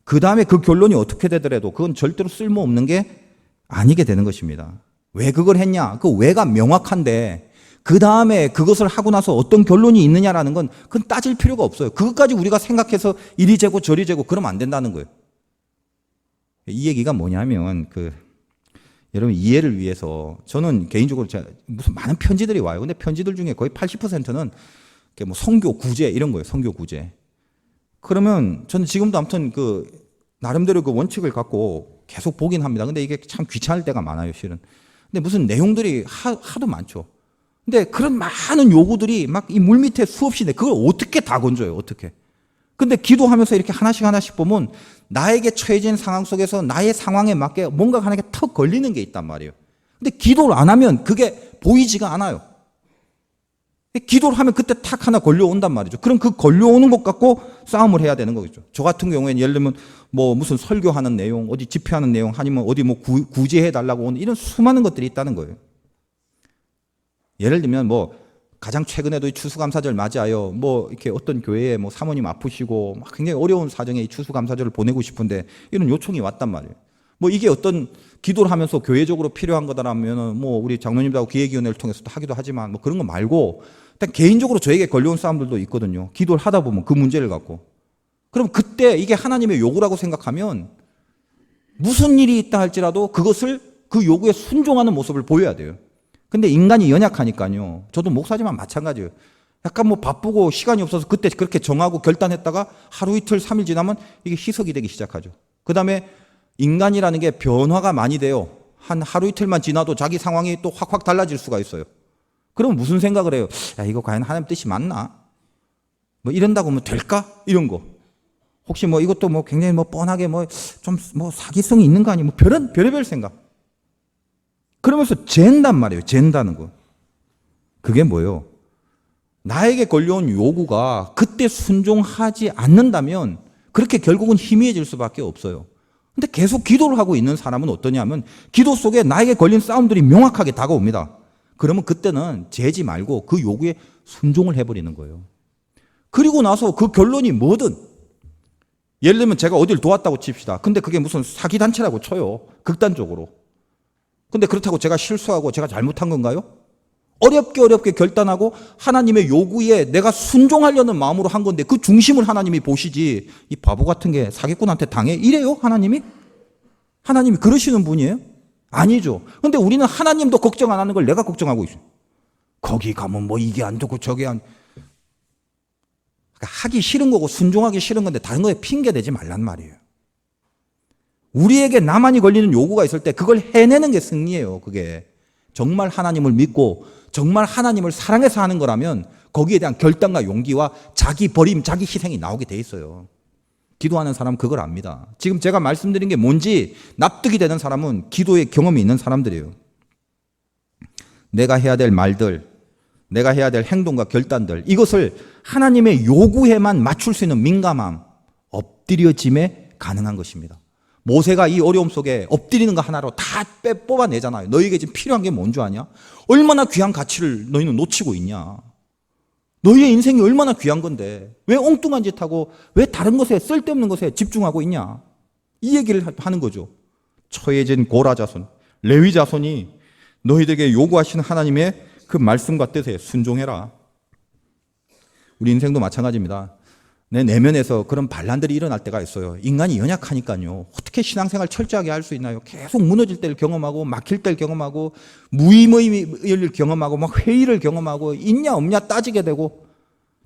Speaker 1: 그 다음에 그 결론이 어떻게 되더라도 그건 절대로 쓸모없는 게 아니게 되는 것입니다. 왜 그걸 했냐? 그 왜가 명확한데 그 다음에 그것을 하고 나서 어떤 결론이 있느냐라는 건 그건 따질 필요가 없어요. 그것까지 우리가 생각해서 이리 재고 저리 재고 그러면 안 된다는 거예요. 이 얘기가 뭐냐면 여러분 이해를 위해서 저는 개인적으로 무슨 많은 편지들이 와요. 근데 편지들 중에 거의 80%는 뭐 선교 구제 이런 거예요. 선교 구제. 그러면 저는 지금도 아무튼 나름대로 그 원칙을 갖고 계속 보긴 합니다. 근데 이게 참 귀찮을 때가 많아요, 실은. 근데 무슨 내용들이 하도 많죠. 근데 그런 많은 요구들이 막 이 물밑에 수없이 그걸 어떻게 다 건져요, 어떻게. 근데 기도하면서 이렇게 하나씩 보면 나에게 처해진 상황 속에서 나의 상황에 맞게 뭔가 하나가 턱 걸리는 게 있단 말이에요. 근데 기도를 안 하면 그게 보이지가 않아요. 기도를 하면 그때 탁 하나 걸려온단 말이죠. 그럼 그 걸려오는 것 갖고 싸움을 해야 되는 거겠죠. 저 같은 경우에는 예를 들면 뭐 무슨 설교하는 내용, 어디 집회하는 내용, 아니면 어디 뭐 구제해 달라고 오는 이런 수많은 것들이 있다는 거예요. 예를 들면 뭐 가장 최근에도 이 추수감사절 맞이하여 뭐 이렇게 어떤 교회에 뭐 사모님 아프시고 막 굉장히 어려운 사정에 이 추수감사절을 보내고 싶은데 이런 요청이 왔단 말이에요. 뭐 이게 어떤 기도를 하면서 교회적으로 필요한 거다라면 뭐 우리 장로님들하고 기획위원회를 통해서도 하기도 하지만 뭐 그런 거 말고 일단 개인적으로 저에게 걸려온 싸움들도 있거든요. 기도를 하다 보면 그 문제를 갖고. 그럼 그때 이게 하나님의 요구라고 생각하면 무슨 일이 있다 할지라도 그것을 그 요구에 순종하는 모습을 보여야 돼요. 근데 인간이 연약하니까요. 저도 목사지만 마찬가지예요. 약간 뭐 바쁘고 시간이 없어서 그때 그렇게 정하고 결단했다가 하루 이틀 3일 지나면 이게 희석이 되기 시작하죠. 그 다음에 인간이라는 게 변화가 많이 돼요. 한 하루 이틀만 지나도 자기 상황이 또 확확 달라질 수가 있어요. 그럼 무슨 생각을 해요? 야, 이거 과연 하나님 뜻이 맞나? 뭐 이런다고 뭐 될까? 이런 거. 혹시 뭐 이것도 뭐 굉장히 뭐 뻔하게 뭐 좀 뭐 사기성이 있는 거 아니에요? 뭐 별의별 생각. 그러면서 잰단 말이에요. 잰다는 거. 그게 뭐예요? 나에게 걸려온 요구가 그때 순종하지 않는다면 그렇게 결국은 희미해질 수밖에 없어요. 근데 계속 기도를 하고 있는 사람은 어떠냐면 기도 속에 나에게 걸린 싸움들이 명확하게 다가옵니다. 그러면 그때는 재지 말고 그 요구에 순종을 해버리는 거예요. 그리고 나서 그 결론이 뭐든 예를 들면 제가 어딜 도왔다고 칩시다. 근데 그게 무슨 사기단체라고 쳐요. 극단적으로. 근데 그렇다고 제가 실수하고 제가 잘못한 건가요? 어렵게 결단하고 하나님의 요구에 내가 순종하려는 마음으로 한 건데 그 중심을 하나님이 보시지 이 바보 같은 게 사기꾼한테 당해? 이래요? 하나님이? 하나님이 그러시는 분이에요? 아니죠. 근데 우리는 하나님도 걱정 안 하는 걸 내가 걱정하고 있어요. 거기 가면 뭐 이게 안 되고 저게 안. 그러니까 하기 싫은 거고 순종하기 싫은 건데 다른 거에 핑계 대지 말란 말이에요. 우리에게 나만이 걸리는 요구가 있을 때 그걸 해내는 게 승리예요. 그게 정말 하나님을 믿고 정말 하나님을 사랑해서 하는 거라면 거기에 대한 결단과 용기와 자기 버림, 자기 희생이 나오게 돼 있어요. 기도하는 사람은 그걸 압니다. 지금 제가 말씀드린 게 뭔지 납득이 되는 사람은 기도의 경험이 있는 사람들이에요. 내가 해야 될 말들, 내가 해야 될 행동과 결단들, 이것을 하나님의 요구에만 맞출 수 있는 민감함, 엎드려짐에 가능한 것입니다. 모세가 이 어려움 속에 엎드리는 거 하나로 다 뽑아내잖아요. 너희에게 지금 필요한 게 뭔 줄 아냐? 얼마나 귀한 가치를 너희는 놓치고 있냐? 너희의 인생이 얼마나 귀한 건데 왜 엉뚱한 짓 하고 왜 다른 것에 쓸데없는 것에 집중하고 있냐? 이 얘기를 하는 거죠. 처해진 고라 자손, 레위 자손이 너희들에게 요구하시는 하나님의 그 말씀과 뜻에 순종해라. 우리 인생도 마찬가지입니다. 내 내면에서 그런 반란들이 일어날 때가 있어요. 인간이 연약하니까요. 어떻게 신앙생활 철저하게 할 수 있나요? 계속 무너질 때를 경험하고 막힐 때를 경험하고 무의미를 경험하고 막 회의를 경험하고 있냐 없냐 따지게 되고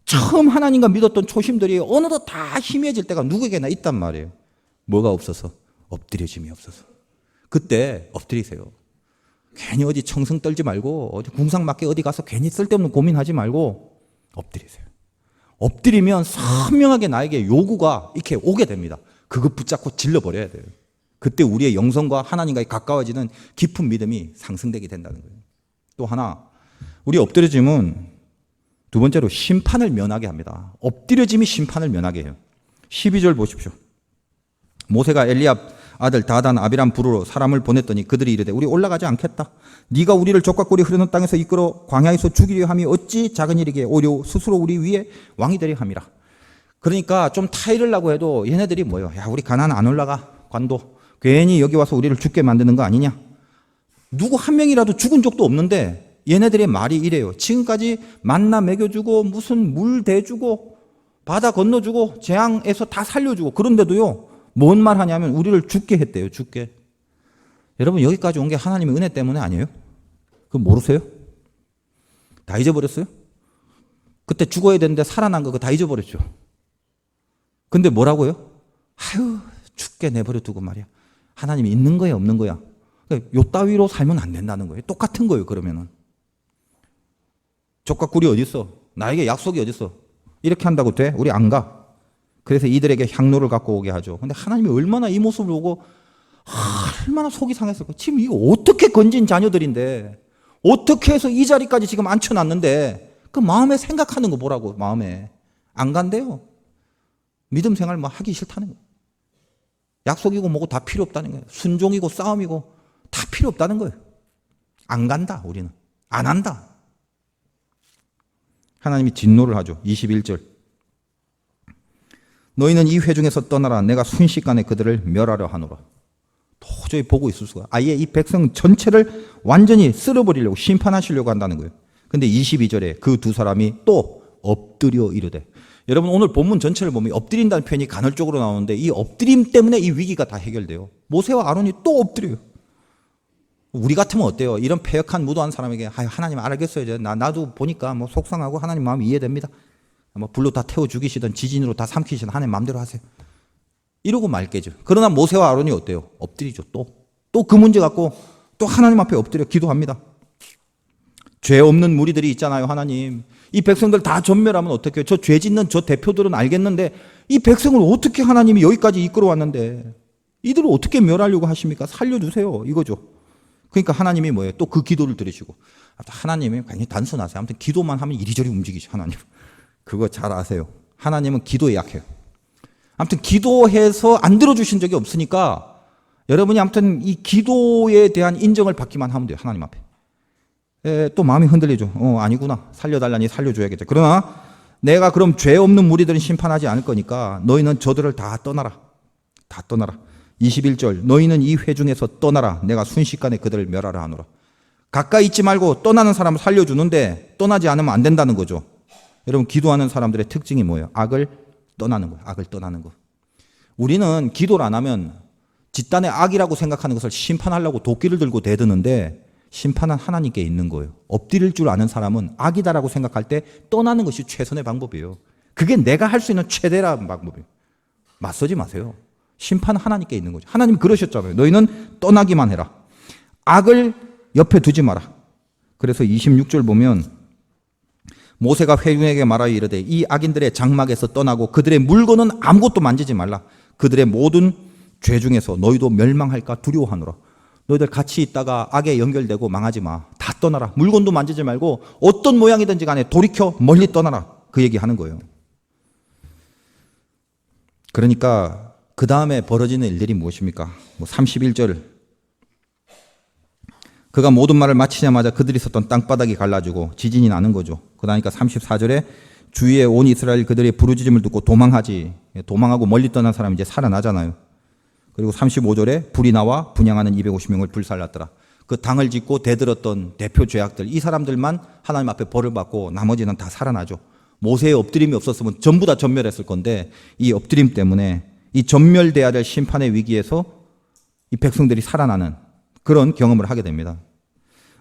Speaker 1: 처음 하나님과 믿었던 초심들이 어느덧 다 희미해질 때가 누구에게나 있단 말이에요. 뭐가 없어서? 엎드려짐이 없어서. 그때 엎드리세요. 괜히 어디 청승 떨지 말고 어디 궁상맞게 어디 가서 괜히 쓸데없는 고민하지 말고 엎드리세요. 엎드리면 선명하게 나에게 요구가 이렇게 오게 됩니다. 그거 붙잡고 질러버려야 돼요. 그때 우리의 영성과 하나님과의 가까워지는 깊은 믿음이 상승되게 된다는 거예요. 또 하나, 우리 엎드려짐은 두 번째로 심판을 면하게 합니다. 엎드려짐이 심판을 면하게 해요. 12절 보십시오. 모세가 엘리압 아들 다단 아비람 부르러 사람을 보냈더니 그들이 이르되 우리 올라가지 않겠다. 네가 우리를 족과 꿀이 흐르는 땅에서 이끌어 광야에서 죽이려 함이 어찌 작은 일이기에 오히려 스스로 우리 위에 왕이 되려 함이라. 그러니까 좀 타이르려고 해도 얘네들이 뭐예요? 야, 우리 가나안 안 올라가. 관도. 괜히 여기 와서 우리를 죽게 만드는 거 아니냐? 누구 한 명이라도 죽은 적도 없는데 얘네들의 말이 이래요. 지금까지 만나 먹여주고 무슨 물 대주고 바다 건너주고 재앙에서 다 살려주고 그런데도요. 뭔 말 하냐면 우리를 죽게 했대요. 죽게. 여러분 여기까지 온 게 하나님의 은혜 때문에 아니에요? 그거 모르세요? 다 잊어버렸어요? 그때 죽어야 되는데 살아난 거 그거 다 잊어버렸죠. 근데 뭐라고요? 아유 죽게 내버려 두고 말이야. 하나님이 있는 거야 없는 거야? 요 따위로 살면 안 된다는 거예요. 똑같은 거예요. 그러면은 족과 꿀이 어디 있어? 나에게 약속이 어디 있어? 이렇게 한다고 돼? 우리 안 가. 그래서 이들에게 향로를 갖고 오게 하죠. 근데 하나님이 얼마나 이 모습을 보고 얼마나 속이 상했을까. 지금 이거 어떻게 건진 자녀들인데 어떻게 해서 이 자리까지 지금 앉혀놨는데 그 마음에 생각하는 거 뭐라고. 마음에 안 간대요. 믿음 생활 뭐 하기 싫다는 거예요. 약속이고 뭐고 다 필요 없다는 거예요. 순종이고 싸움이고 다 필요 없다는 거예요. 안 간다. 우리는 안 한다. 하나님이 진노를 하죠. 21절. 너희는 이 회중에서 떠나라. 내가 순식간에 그들을 멸하려 하노라. 도저히 보고 있을 수가. 아예 이 백성 전체를 완전히 쓸어버리려고 심판하시려고 한다는 거예요. 근데 22절에 그 두 사람이 또 엎드려 이르되. 여러분 오늘 본문 전체를 보면 엎드린다는 표현이 간헐적으로 나오는데 이 엎드림 때문에 이 위기가 다 해결돼요. 모세와 아론이 또 엎드려요. 우리 같으면 어때요? 이런 패역한 무도한 사람에게 하나님 알겠어요. 나도 보니까 뭐 속상하고 하나님 마음이 이해됩니다. 뭐 불로 다 태워 죽이시든 지진으로 다 삼키시든 하나님 마음대로 하세요. 이러고 말겠죠. 그러나 모세와 아론이 어때요? 엎드리죠. 또 그 문제 갖고 또 하나님 앞에 엎드려 기도합니다. 죄 없는 무리들이 있잖아요. 하나님. 이 백성들 다 전멸하면 어떡해요? 저 죄 짓는 저 대표들은 알겠는데 이 백성을 어떻게 하나님이 여기까지 이끌어 왔는데 이들을 어떻게 멸하려고 하십니까? 살려주세요. 이거죠. 그러니까 하나님이 뭐예요? 또 그 기도를 들으시고. 하나님이 굉장히 단순하세요. 아무튼 기도만 하면 이리저리 움직이죠. 하나님. 그거 잘 아세요. 하나님은 기도에 약해요. 아무튼 기도해서 안 들어주신 적이 없으니까 여러분이 아무튼 이 기도에 대한 인정을 받기만 하면 돼요. 하나님 앞에. 또 마음이 흔들리죠. 아니구나. 살려달라니 살려줘야겠죠. 그러나 내가 그럼 죄 없는 무리들은 심판하지 않을 거니까 너희는 저들을 다 떠나라. 다 떠나라. 21절 너희는 이 회중에서 떠나라. 내가 순식간에 그들을 멸하라 하노라. 가까이 있지 말고 떠나는 사람을 살려주는데 떠나지 않으면 안 된다는 거죠. 여러분 기도하는 사람들의 특징이 뭐예요? 악을 떠나는 거예요. 악을 떠나는 거. 우리는 기도를 안 하면 집단의 악이라고 생각하는 것을 심판하려고 도끼를 들고 대드는데 심판은 하나님께 있는 거예요. 엎드릴 줄 아는 사람은 악이다라고 생각할 때 떠나는 것이 최선의 방법이에요. 그게 내가 할 수 있는 최대라는 방법이에요. 맞서지 마세요. 심판은 하나님께 있는 거죠. 하나님 그러셨잖아요. 너희는 떠나기만 해라. 악을 옆에 두지 마라. 그래서 26절 보면 모세가 회중에게 말하여 이르되 이 악인들의 장막에서 떠나고 그들의 물건은 아무것도 만지지 말라. 그들의 모든 죄 중에서 너희도 멸망할까 두려워하노라. 너희들 같이 있다가 악에 연결되고 망하지 마. 다 떠나라. 물건도 만지지 말고 어떤 모양이든지 간에 돌이켜 멀리 떠나라. 그 얘기하는 거예요. 그러니까 그 다음에 벌어지는 일들이 무엇입니까? 31절 그가 모든 말을 마치자마자 그들이 섰던 땅바닥이 갈라지고 지진이 나는 거죠. 그러니까 34절에 주위에 온 이스라엘 그들의 부르짖음을 듣고 도망하고 멀리 떠난 사람이 이제 살아나잖아요. 그리고 35절에 불이 나와 분향하는 250명을 불살랐더라. 그 당을 짓고 대들었던 대표 죄악들, 이 사람들만 하나님 앞에 벌을 받고 나머지는 다 살아나죠. 모세의 엎드림이 없었으면 전부 다 전멸했을 건데 이 엎드림 때문에 이 전멸돼야 될 심판의 위기에서 이 백성들이 살아나는 그런 경험을 하게 됩니다.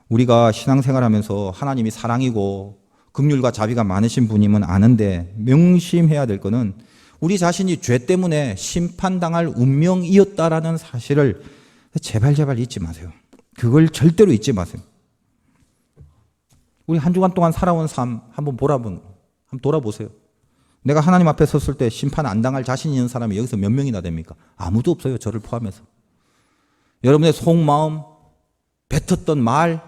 Speaker 1: 우리가 신앙생활하면서 하나님이 사랑이고 긍휼과 자비가 많으신 분임은 아는데 명심해야 될 것은 우리 자신이 죄 때문에 심판당할 운명이었다라는 사실을 제발 잊지 마세요. 그걸 절대로 잊지 마세요. 우리 한 주간 동안 살아온 삶 한번 돌아보세요. 내가 하나님 앞에 섰을 때 심판 안 당할 자신 있는 사람이 여기서 몇 명이나 됩니까? 아무도 없어요. 저를 포함해서. 여러분의 속마음, 뱉었던 말,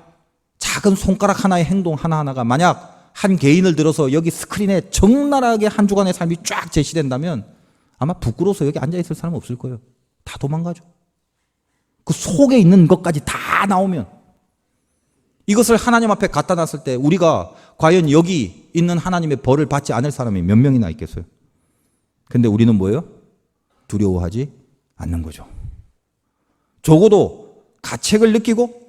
Speaker 1: 작은 손가락 하나의 행동 하나하나가 만약 한 개인을 들어서 여기 스크린에 적나라하게 한 주간의 삶이 쫙 제시된다면 아마 부끄러워서 여기 앉아있을 사람은 없을 거예요. 다 도망가죠. 그 속에 있는 것까지 다 나오면 이것을 하나님 앞에 갖다 놨을 때 우리가 과연 여기 있는 하나님의 벌을 받지 않을 사람이 몇 명이나 있겠어요? 근데 우리는 뭐예요? 두려워하지 않는 거죠. 적어도 가책을 느끼고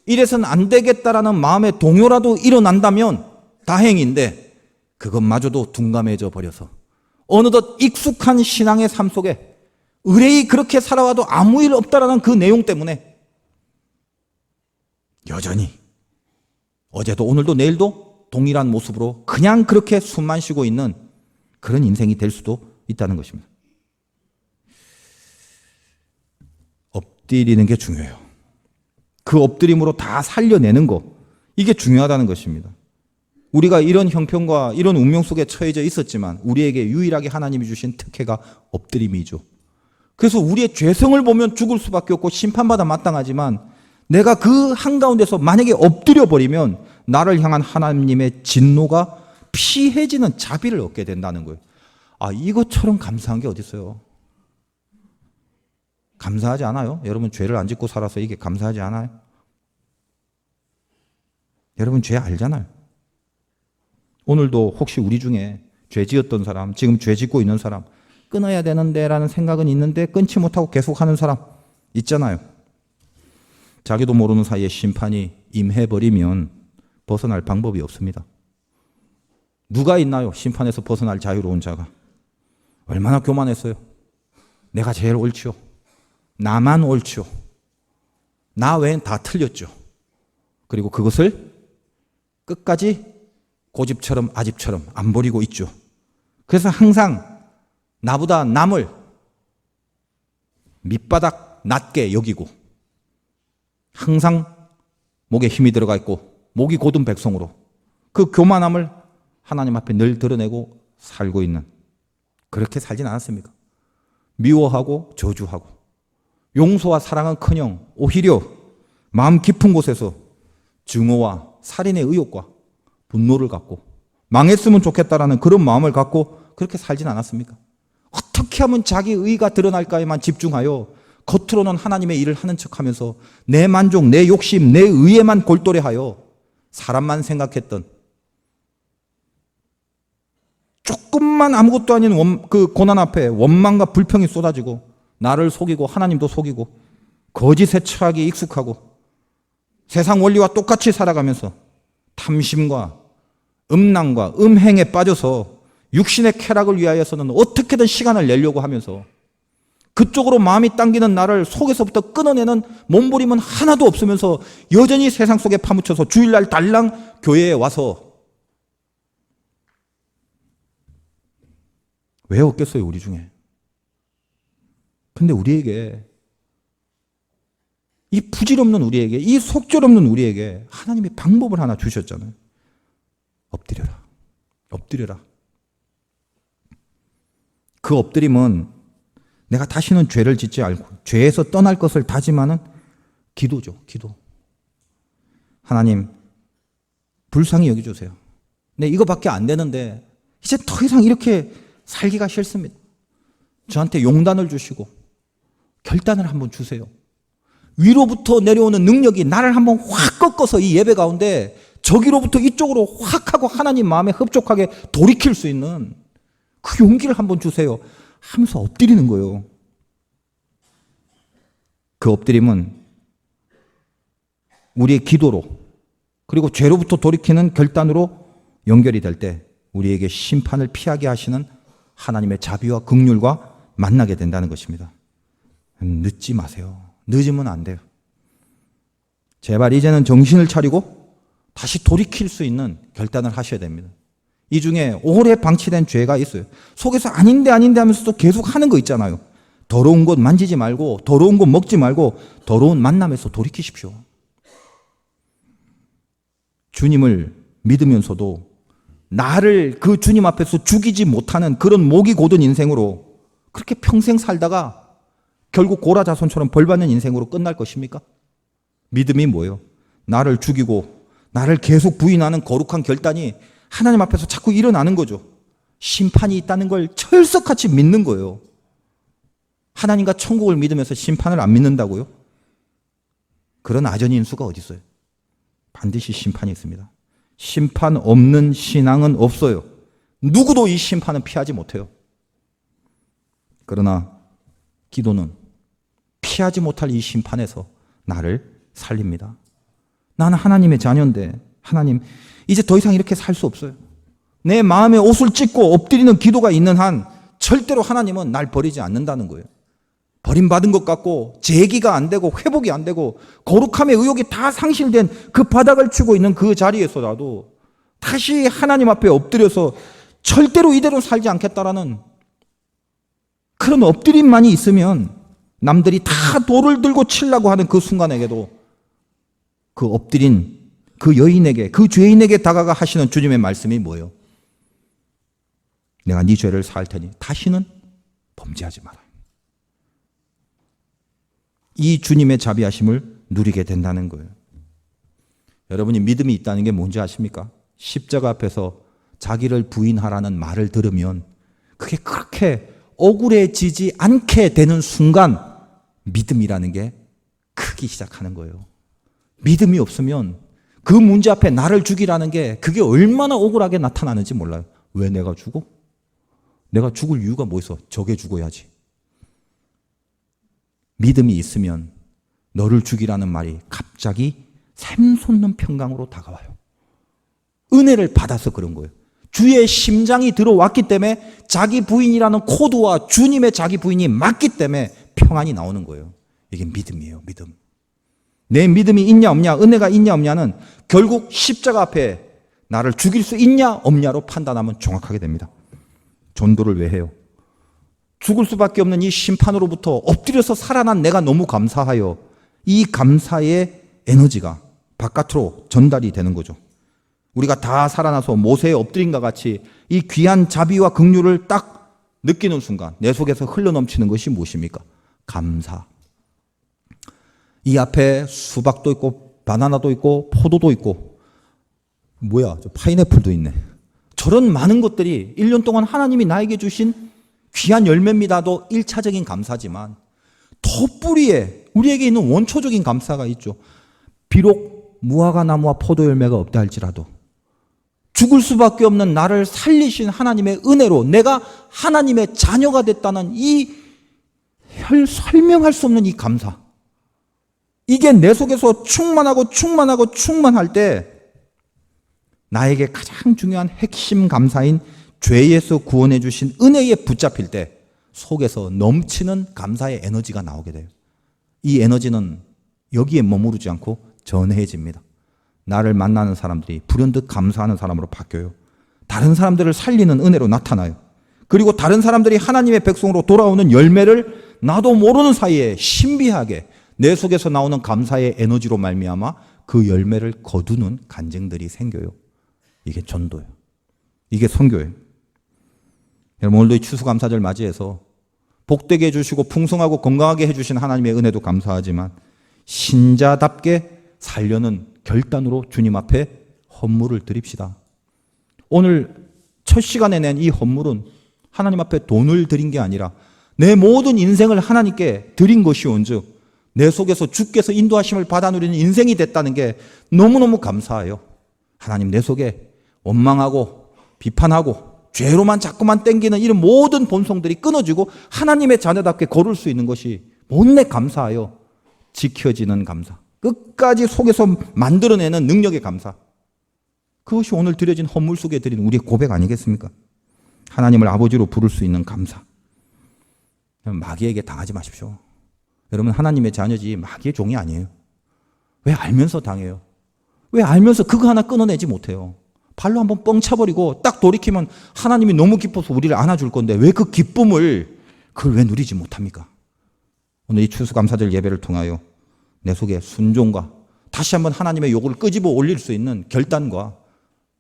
Speaker 1: 이래서는 안 되겠다라는 마음의 동요라도 일어난다면 다행인데 그것마저도 둔감해져 버려서 어느덧 익숙한 신앙의 삶 속에 의뢰이 그렇게 살아와도 아무 일 없다라는 그 내용 때문에 여전히 어제도 오늘도 내일도 동일한 모습으로 그냥 그렇게 숨만 쉬고 있는 그런 인생이 될 수도 있다는 것입니다. 엎드리는 게 중요해요. 그 엎드림으로 다 살려내는 거, 이게 중요하다는 것입니다. 우리가 이런 형편과 이런 운명 속에 처해져 있었지만 우리에게 유일하게 하나님이 주신 특혜가 엎드림이죠. 그래서 우리의 죄성을 보면 죽을 수밖에 없고 심판받아 마땅하지만 내가 그 한가운데서 만약에 엎드려 버리면 나를 향한 하나님의 진노가 피해지는 자비를 얻게 된다는 거예요. 아, 이것처럼 감사한 게 어디 있어요? 감사하지 않아요? 여러분 죄를 안 짓고 살아서 이게 감사하지 않아요? 여러분 죄 알잖아요. 오늘도 혹시 우리 중에 죄 지었던 사람, 지금 죄 짓고 있는 사람, 끊어야 되는데 라는 생각은 있는데 끊지 못하고 계속 하는 사람 있잖아요. 자기도 모르는 사이에 심판이 임해버리면 벗어날 방법이 없습니다. 누가 있나요? 심판에서 벗어날 자유로운 자가. 얼마나 교만했어요. 내가 제일 옳지요. 나만 옳지요. 나 외엔 다 틀렸죠. 그리고 그것을 끝까지 고집처럼 아집처럼 안 버리고 있죠. 그래서 항상 나보다 남을 밑바닥 낮게 여기고 항상 목에 힘이 들어가 있고 목이 곧은 백성으로 그 교만함을 하나님 앞에 늘 드러내고 살고 있는, 그렇게 살진 않았습니까? 미워하고 저주하고 용서와 사랑은커녕 오히려 마음 깊은 곳에서 증오와 살인의 의욕과 분노를 갖고 망했으면 좋겠다라는 그런 마음을 갖고 그렇게 살진 않았습니까? 어떻게 하면 자기 의가 드러날까에만 집중하여 겉으로는 하나님의 일을 하는 척하면서 내 만족, 내 욕심, 내 의에만 골똘해하여 사람만 생각했던, 조금만 아무것도 아닌 그 고난 앞에 원망과 불평이 쏟아지고 나를 속이고 하나님도 속이고 거짓에 처하기 익숙하고 세상 원리와 똑같이 살아가면서 탐심과 음란과 음행에 빠져서 육신의 쾌락을 위하여서는 어떻게든 시간을 내려고 하면서 그쪽으로 마음이 당기는 나를 속에서부터 끊어내는 몸부림은 하나도 없으면서 여전히 세상 속에 파묻혀서 주일날 달랑 교회에 와서 왜 없겠어요, 우리 중에. 근데 우리에게, 이 부질없는 우리에게, 이 속절없는 우리에게 하나님이 방법을 하나 주셨잖아요. 엎드려라. 엎드려라. 그 엎드림은 내가 다시는 죄를 짓지 않고 죄에서 떠날 것을 다짐하는 기도죠. 기도. 하나님, 불쌍히 여겨주세요. 네, 이거밖에 안 되는데 이제 더 이상 이렇게 살기가 싫습니다. 저한테 용단을 주시고 결단을 한번 주세요. 위로부터 내려오는 능력이 나를 한번 확 꺾어서 이 예배 가운데 저기로부터 이쪽으로 확 하고 하나님 마음에 흡족하게 돌이킬 수 있는 그 용기를 한번 주세요 하면서 엎드리는 거예요. 그 엎드림은
Speaker 2: 우리의 기도로, 그리고 죄로부터 돌이키는 결단으로 연결이 될 때 우리에게 심판을 피하게 하시는 하나님의 자비와 긍휼과 만나게 된다는 것입니다. 늦지 마세요. 늦으면 안 돼요. 제발 이제는 정신을 차리고 다시 돌이킬 수 있는 결단을 하셔야 됩니다. 이 중에 오래 방치된 죄가 있어요. 속에서 아닌데 하면서도 계속 하는 거 있잖아요. 더러운 것 만지지 말고, 더러운 것 먹지 말고, 더러운 만남에서 돌이키십시오. 주님을 믿으면서도 나를 그 주님 앞에서 죽이지 못하는 그런 목이 고든 인생으로 그렇게 평생 살다가 결국 고라자손처럼 벌받는 인생으로 끝날 것입니까? 믿음이 뭐예요? 나를 죽이고 나를 계속 부인하는 거룩한 결단이 하나님 앞에서 자꾸 일어나는 거죠. 심판이 있다는 걸 철석같이 믿는 거예요. 하나님과 천국을 믿으면서 심판을 안 믿는다고요? 그런 아전 인수가 어디 있어요? 반드시 심판이 있습니다. 심판 없는 신앙은 없어요. 누구도 이 심판은 피하지 못해요. 그러나 기도는 피하지 못할 이 심판에서 나를 살립니다. 나는 하나님의 자녀인데 하나님 이제 더 이상 이렇게 살 수 없어요. 내 마음에 옷을 찢고 엎드리는 기도가 있는 한 절대로 하나님은 날 버리지 않는다는 거예요. 버림받은 것 같고 재기가 안 되고 회복이 안 되고 거룩함의 의욕이 다 상실된 그 바닥을 치고 있는 그 자리에서라도 다시 하나님 앞에 엎드려서 절대로 이대로 살지 않겠다라는 그런 엎드림만이 있으면 남들이 다 돌을 들고 치려고 하는 그 순간에게도 그 엎드린 그 여인에게, 그 죄인에게 다가가 하시는 주님의 말씀이 뭐예요? 내가 네 죄를 사할 테니 다시는 범죄하지 마라. 이 주님의 자비하심을 누리게 된다는 거예요. 여러분이 믿음이 있다는 게 뭔지 아십니까? 십자가 앞에서 자기를 부인하라는 말을 들으면 그게 그렇게 억울해지지 않게 되는 순간 믿음이라는 게 크기 시작하는 거예요. 믿음이 없으면 그 문제 앞에 나를 죽이라는 게 그게 얼마나 억울하게 나타나는지 몰라요. 왜 내가 죽어? 내가 죽을 이유가 뭐 있어? 저게 죽어야지. 믿음이 있으면 너를 죽이라는 말이 갑자기 샘솟는 평강으로 다가와요. 은혜를 받아서 그런 거예요. 주의 심장이 들어왔기 때문에 자기 부인이라는 코드와 주님의 자기 부인이 맞기 때문에 평안이 나오는 거예요. 이게 믿음이에요. 믿음. 내 믿음이 있냐 없냐, 은혜가 있냐 없냐는 결국 십자가 앞에 나를 죽일 수 있냐 없냐로 판단하면 정확하게 됩니다. 전도를 왜 해요? 죽을 수밖에 없는 이 심판으로부터 엎드려서 살아난 내가 너무 감사하여 이 감사의 에너지가 바깥으로 전달이 되는 거죠. 우리가 다 살아나서 모세의 엎드림과 같이 이 귀한 자비와 긍휼을 딱 느끼는 순간 내 속에서 흘러넘치는 것이 무엇입니까? 감사. 이 앞에 수박도 있고 바나나도 있고 포도도 있고 뭐야, 저 파인애플도 있네. 저런 많은 것들이 1년 동안 하나님이 나에게 주신 귀한 열매입니다도 1차적인 감사지만 덧뿌리에 우리에게 있는 원초적인 감사가 있죠. 비록 무화과 나무와 포도 열매가 없다 할지라도 죽을 수밖에 없는 나를 살리신 하나님의 은혜로 내가 하나님의 자녀가 됐다는 이 설명할 수 없는 이 감사, 이게 내 속에서 충만할 때 나에게 가장 중요한 핵심 감사인 죄에서 구원해 주신 은혜에 붙잡힐 때 속에서 넘치는 감사의 에너지가 나오게 돼요. 이 에너지는 여기에 머무르지 않고 전해집니다. 나를 만나는 사람들이 불현듯 감사하는 사람으로 바뀌어요. 다른 사람들을 살리는 은혜로 나타나요. 그리고 다른 사람들이 하나님의 백성으로 돌아오는 열매를 나도 모르는 사이에 신비하게 내 속에서 나오는 감사의 에너지로 말미암아 그 열매를 거두는 간증들이 생겨요. 이게 전도예요. 이게 선교예요. 여러분, 오늘도 이 추수감사절 맞이해서 복되게 해주시고 풍성하고 건강하게 해주신 하나님의 은혜도 감사하지만 신자답게 살려는 결단으로 주님 앞에 헌물을 드립시다. 오늘 첫 시간에 낸 이 헌물은 하나님 앞에 돈을 드린 게 아니라 내 모든 인생을 하나님께 드린 것이온즉 내 속에서 주께서 인도하심을 받아 누리는 인생이 됐다는 게 너무너무 감사해요. 하나님, 내 속에 원망하고 비판하고 죄로만 자꾸만 땡기는 이런 모든 본성들이 끊어지고 하나님의 자녀답게 걸을 수 있는 것이 못내 감사하여 지켜지는 감사, 끝까지 속에서 만들어내는 능력의 감사. 그것이 오늘 드려진 헌물 속에 드리는 우리의 고백 아니겠습니까? 하나님을 아버지로 부를 수 있는 감사. 마귀에게 당하지 마십시오. 여러분, 하나님의 자녀지 마귀의 종이 아니에요. 왜 알면서 당해요? 왜 알면서 그거 하나 끊어내지 못해요? 발로 한번 뻥 차버리고 딱 돌이키면 하나님이 너무 기뻐서 우리를 안아줄 건데 왜 그 기쁨을 그걸 왜 누리지 못합니까? 오늘 이 추수감사절 예배를 통하여 내 속에 순종과 다시 한번 하나님의 요구를 끄집어 올릴 수 있는 결단과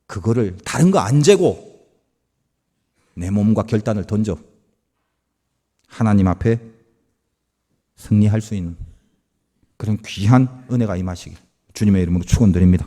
Speaker 2: 그거를 다른 거 안 재고 내 몸과 결단을 던져 하나님 앞에 승리할 수 있는 그런 귀한 은혜가 임하시길 주님의 이름으로 축원드립니다.